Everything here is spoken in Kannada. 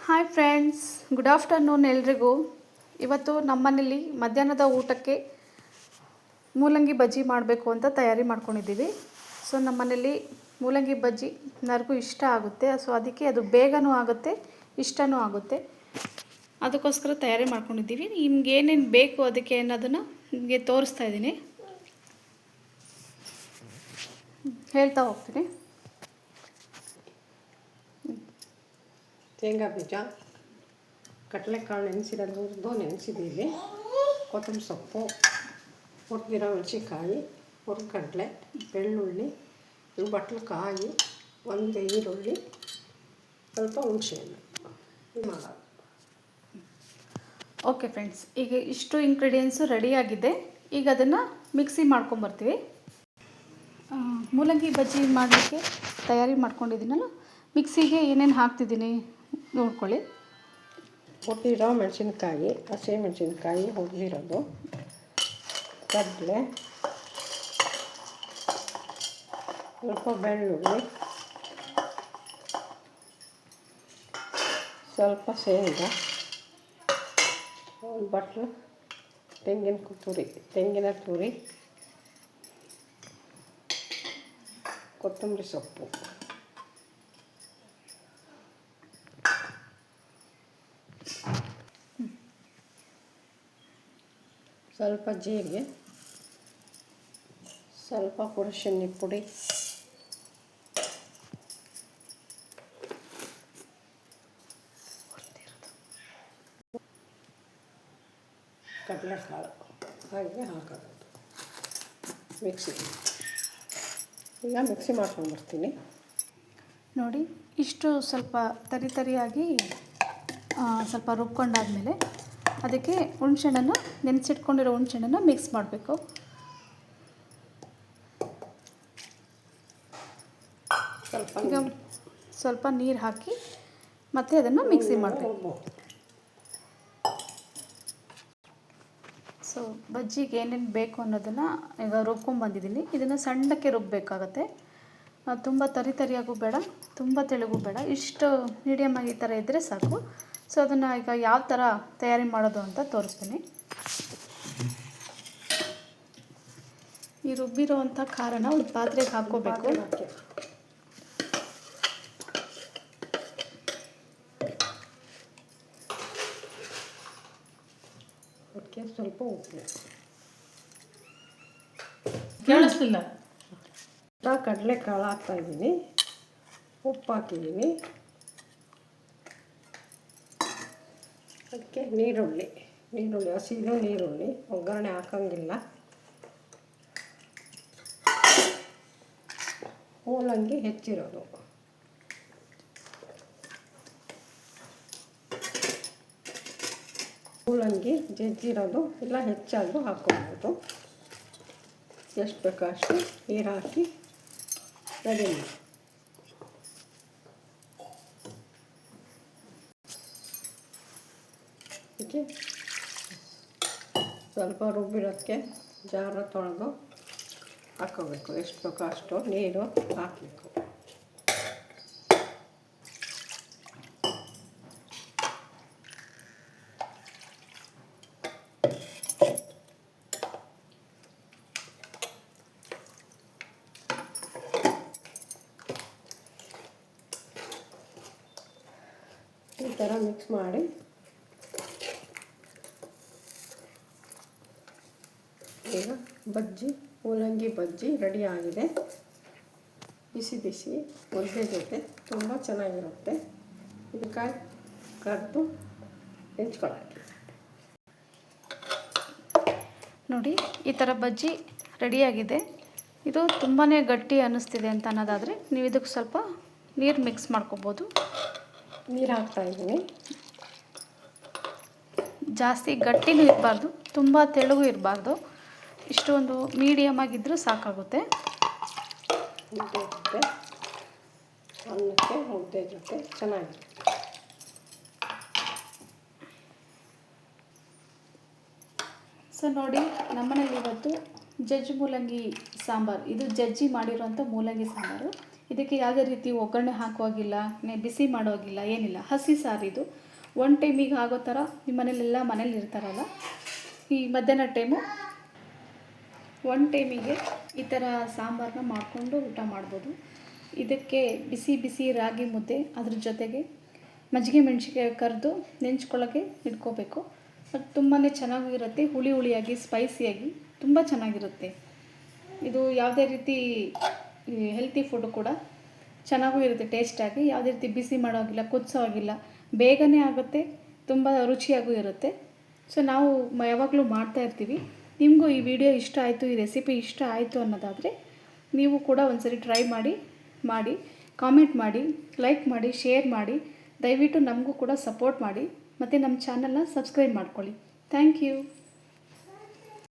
ಹಾಯ್ ಫ್ರೆಂಡ್ಸ್, ಗುಡ್ ಆಫ್ಟರ್ನೂನ್ ಎಲ್ರಿಗೂ. ಇವತ್ತು ನಮ್ಮನೇಲಿ ಮಧ್ಯಾಹ್ನದ ಊಟಕ್ಕೆ ಮೂಲಂಗಿ ಬಜ್ಜಿ ಮಾಡಬೇಕು ಅಂತ ತಯಾರಿ ಮಾಡ್ಕೊಂಡಿದ್ದೀವಿ. ಸೊ ನಮ್ಮನೇಲಿ ಮೂಲಂಗಿ ಬಜ್ಜಿ ನನಗೂ ಇಷ್ಟ ಆಗುತ್ತೆ. ಸೊ ಅದಕ್ಕೆ ಅದು ಬೇಗನೂ ಆಗುತ್ತೆ, ಇಷ್ಟನೂ ಆಗುತ್ತೆ. ಅದಕ್ಕೋಸ್ಕರ ತಯಾರಿ ಮಾಡ್ಕೊಂಡಿದ್ದೀವಿ. ನಿಮ್ಗೆ ಏನೇನು ಬೇಕು ಅದಕ್ಕೆ ಅನ್ನೋದನ್ನು ನಿಮಗೆ ತೋರಿಸ್ತಾ ಇದ್ದೀನಿ, ಹೇಳ್ತಾ ಹೋಗ್ತೀನಿ. ಶೇಂಗಾ ಬೀಜ, ಕಡಲೆಕಾಳು ನೆನೆಸಿರೋದು ಹುರಿದು ನೆನೆಸಿದ್ದೀವಿ, ಕೊತ್ತಂಬರಿ ಸೊಪ್ಪು, ಹುರಿದಿರೋ ಮೆಣಸಿನ್ಕಾಯಿ, ಹುರ್ಗಡ್ಲೆ, ಬೆಳ್ಳುಳ್ಳಿ, ಬಟ್ಲುಕಾಯಿ, ಒಂದು ಈರುಳ್ಳಿ, ಸ್ವಲ್ಪ ಹುಣಸೆಹಣ್ಣು ಮಾಡೋದು. ಓಕೆ ಫ್ರೆಂಡ್ಸ್, ಈಗ ಇಷ್ಟು ಇಂಗ್ರೀಡಿಯೆಂಟ್ಸು ರೆಡಿಯಾಗಿದೆ. ಈಗ ಅದನ್ನು ಮಿಕ್ಸಿ ಮಾಡ್ಕೊಂಬರ್ತೀವಿ. ಮೂಲಂಗಿ ಬಜ್ಜಿ ಮಾಡಲಿಕ್ಕೆ ತಯಾರಿ ಮಾಡ್ಕೊಂಡಿದ್ದೀನಲ್ಲ, ಮಿಕ್ಸಿಗೆ ಏನೇನು ಹಾಕ್ತಿದ್ದೀನಿ ನೋಡ್ಕೊಳ್ಳಿ. ಹುರಿದಿರೋ ಮೆಣಸಿನ್ಕಾಯಿ, ಹಸಿ ಮೆಣಸಿನ್ಕಾಯಿ ಹುರಿದಿರೋದು, ಕಡಲೆ, ಸ್ವಲ್ಪ ಬೆಳ್ಳುಳ್ಳಿ, ಸ್ವಲ್ಪ ಶೇಂಗಾ, ಒಂದು ಬಟ್ಲು ತೆಂಗಿನ ತುರಿ, ಕೊತ್ತಂಬರಿ ಸೊಪ್ಪು, ಸ್ವಲ್ಪ ಜೀರಿಗೆ, ಸ್ವಲ್ಪ ಹುಣಸೆಹಣ್ಣು ಪುಡಿ, ಕಡಲೆಕಾಳು ಹಾಗೆ ಹಾಕೋದು ಮಿಕ್ಸಿ. ಈಗ ಮಿಕ್ಸಿ ಮಾಡ್ಕೊಂಡ್ಬರ್ತೀನಿ. ನೋಡಿ, ಇಷ್ಟು ಸ್ವಲ್ಪ ತರಿಯಾಗಿ ಸ್ವಲ್ಪ ರುಬ್ಕೊಂಡಾದಮೇಲೆ ಅದಕ್ಕೆ ಹುಣಸೆಹಣ್ಣನ್ನು, ನೆನೆಸಿಟ್ಕೊಂಡಿರೋ ಹುಣಸೆಹಣ್ಣನ್ನು ಮಿಕ್ಸ್ ಮಾಡಬೇಕು. ಈಗ ಸ್ವಲ್ಪ ನೀರು ಹಾಕಿ ಮತ್ತೆ ಅದನ್ನು ಮಿಕ್ಸಿ ಮಾಡಬೇಕು. ಸೊ ಬಜ್ಜಿಗೆ ಏನೇನು ಬೇಕು ಅನ್ನೋದನ್ನು ಈಗ ರುಬ್ಕೊಂಡ್ಬಂದಿದ್ದೀನಿ. ಇದನ್ನು ಸಣ್ಣಕ್ಕೆ ರುಬ್ಬಬೇಕಾಗತ್ತೆ. ತುಂಬ ತರಿಯಾಗೂ ಬೇಡ, ತುಂಬ ತೆಳುಗೂ ಬೇಡ, ಇಷ್ಟು ಮೀಡಿಯಮಾಗಿ ಈ ಥರ ಇದ್ದರೆ ಸಾಕು. ಸೊ ಅದನ್ನು ಈಗ ಯಾವ ಥರ ತಯಾರಿ ಮಾಡೋದು ಅಂತ ತೋರಿಸ್ತೀನಿ. ಈ ರುಬ್ಬಿರೋವಂಥ ಖಾರನ ಒಂದು ಪಾತ್ರೆಗೆ ಹಾಕ್ಕೋಬೇಕು. ಅದಕ್ಕೆ ಸ್ವಲ್ಪ ಉಪ್ಪು, ಕೇಳಿಸ್ತಿಲ್ಲ, ಕಡಲೆಕಾಳು ಹಾಕ್ತಾಯಿದ್ದೀನಿ, ಉಪ್ಪು ಹಾಕಿದ್ದೀನಿ, ಅದಕ್ಕೆ ನೀರುಳ್ಳಿ ಹಸಿದು ನೀರುಳ್ಳಿ, ಒಗ್ಗರಣೆ ಹಾಕೋಂಗಿಲ್ಲ, ಮೂಲಂಗಿ ಹೆಚ್ಚಿರೋದು, ಮೂಲಂಗಿ ಜಜ್ಜಿರೋದು, ಇಲ್ಲ ಹೆಚ್ಚಾದರೂ ಹಾಕ್ಕೊಬೋದು. ಎಷ್ಟು ಬೇಕೋ ಅಷ್ಟು ನೀರು ಹಾಕಿ ರೆಡಿ ಮಾಡಿ. ಅದಕ್ಕೆ ಸ್ವಲ್ಪ ರುಬ್ಬಿರೋದಕ್ಕೆ ಜಾರ ತೊಳೆದು ಹಾಕ್ಕೋಬೇಕು. ಎಷ್ಟು ಬೇಕೋ ಅಷ್ಟು ನೀರು ಹಾಕಬೇಕು. ಈ ಥರ ಮಿಕ್ಸ್ ಮಾಡಿ ಈಗ ಮೂಲಂಗಿ ಬಜ್ಜಿ ರೆಡಿ ಆಗಿದೆ. ಬಿಸಿ ಬಿಸಿ ಮುದ್ದೆ ಜೊತೆ ತುಂಬ ಚೆನ್ನಾಗಿರುತ್ತೆ. ಇದಕ್ಕೆ ಕರೆದು ಹೆಂಚ್ಕೊಳ್ಳೋಕ್ಕೆ. ನೋಡಿ, ಈ ಥರ ಬಜ್ಜಿ ರೆಡಿಯಾಗಿದೆ. ಇದು ತುಂಬಾ ಗಟ್ಟಿ ಅನ್ನಿಸ್ತಿದೆ ಅಂತ ಅನ್ನೋದಾದರೆ ನೀವು ಇದಕ್ಕೆ ಸ್ವಲ್ಪ ನೀರು ಮಿಕ್ಸ್ ಮಾಡ್ಕೊಬೋದು. ನೀರು ಹಾಕ್ತಾಯಿದ್ದೀನಿ. ಜಾಸ್ತಿ ಗಟ್ಟಿನೂ ಇರಬಾರ್ದು, ತುಂಬ ತೆಳುಗೂ ಇರಬಾರ್ದು, ಇಷ್ಟು ಒಂದು ಮೀಡಿಯಮ್ ಆಗಿದ್ದರೂ ಸಾಕಾಗುತ್ತೆ. ಮುದ್ದೆ ಜೊತೆ, ಅನ್ನಕ್ಕೆ ಮುದ್ದೆ ಜೊತೆ ಚೆನ್ನಾಗಿದೆ. ಸೊ ನೋಡಿ, ನಮ್ಮನೇಲಿ ಇವತ್ತು ಜಜ್ಜಿ ಮೂಲಂಗಿ ಸಾಂಬಾರು, ಇದು ಜಜ್ಜಿ ಮಾಡಿರೋಂಥ ಮೂಲಂಗಿ ಸಾಂಬಾರು. ಇದಕ್ಕೆ ಯಾವುದೇ ರೀತಿ ಒಗ್ಗರಣೆ ಹಾಕುವಾಗಿಲ್ಲ, ಬಿಸಿ ಮಾಡೋವಾಗಿಲ್ಲ, ಏನಿಲ್ಲ. ಹಸಿ ಸಾರಿದು. ಒನ್ ಟೈಮಿಗೆ ಆಗೋ ಥರ ನಿಮ್ಮ ಮನೇಲೆಲ್ಲ ಮನೇಲಿ ಇರ್ತಾರಲ್ಲ, ಈ ಮಧ್ಯಾಹ್ನ ಟೈಮು ಒನ್ ಟೈಮಿಗೆ ಈ ಥರ ಸಾಂಬಾರನ್ನ ಮಾಡಿಕೊಂಡು ಊಟ ಮಾಡ್ಬೋದು. ಇದಕ್ಕೆ ಬಿಸಿ ಬಿಸಿ ರಾಗಿ ಮುದ್ದೆ, ಅದ್ರ ಜೊತೆಗೆ ಮಜ್ಜಿಗೆ ಮೆಣಸಿನ್ಕಾಯಿ ಕರೆದು ನೆಂಚ್ಕೊಳ್ಳೋಕ್ಕೆ ಇಟ್ಕೋಬೇಕು. ಅದು ತುಂಬಾ ಚೆನ್ನಾಗಿರುತ್ತೆ, ಹುಳಿ ಹುಳಿಯಾಗಿ ಸ್ಪೈಸಿಯಾಗಿ ತುಂಬ ಚೆನ್ನಾಗಿರುತ್ತೆ. ಇದು ಯಾವುದೇ ರೀತಿ ಹೆಲ್ತಿ ಫುಡ್ ಕೂಡ ಚೆನ್ನಾಗೂ ಇರುತ್ತೆ, ಟೇಸ್ಟಾಗಿ. ಯಾವುದೇ ರೀತಿ ಬಿಸಿ ಮಾಡೋವಾಗಿಲ್ಲ, ಕುದಿಸೋ ಆಗಿಲ್ಲ, ಬೇಗನೆ ಆಗುತ್ತೆ, ತುಂಬ ರುಚಿಯಾಗೂ ಇರುತ್ತೆ. ಸೊ ನಾವು ಯಾವಾಗಲೂ ಮಾಡ್ತಾಯಿರ್ತೀವಿ. ನಿಮಗೂ ಈ ವಿಡಿಯೋ ಇಷ್ಟ ಆಯಿತು, ಈ ರೆಸಿಪಿ ಇಷ್ಟ ಆಯಿತು ಅನ್ನೋದಾದರೆ ನೀವು ಕೂಡ ಒಂದ್ಸರಿ ಟ್ರೈ ಮಾಡಿ ಕಾಮೆಂಟ್ ಮಾಡಿ, ಲೈಕ್ ಮಾಡಿ, ಶೇರ್ ಮಾಡಿ. ದಯವಿಟ್ಟು ನಮಗೂ ಕೂಡ ಸಪೋರ್ಟ್ ಮಾಡಿ ಮತ್ತು ನಮ್ಮ ಚಾನಲ್ನ ಸಬ್ಸ್ಕ್ರೈಬ್ ಮಾಡ್ಕೊಳ್ಳಿ. Thank you.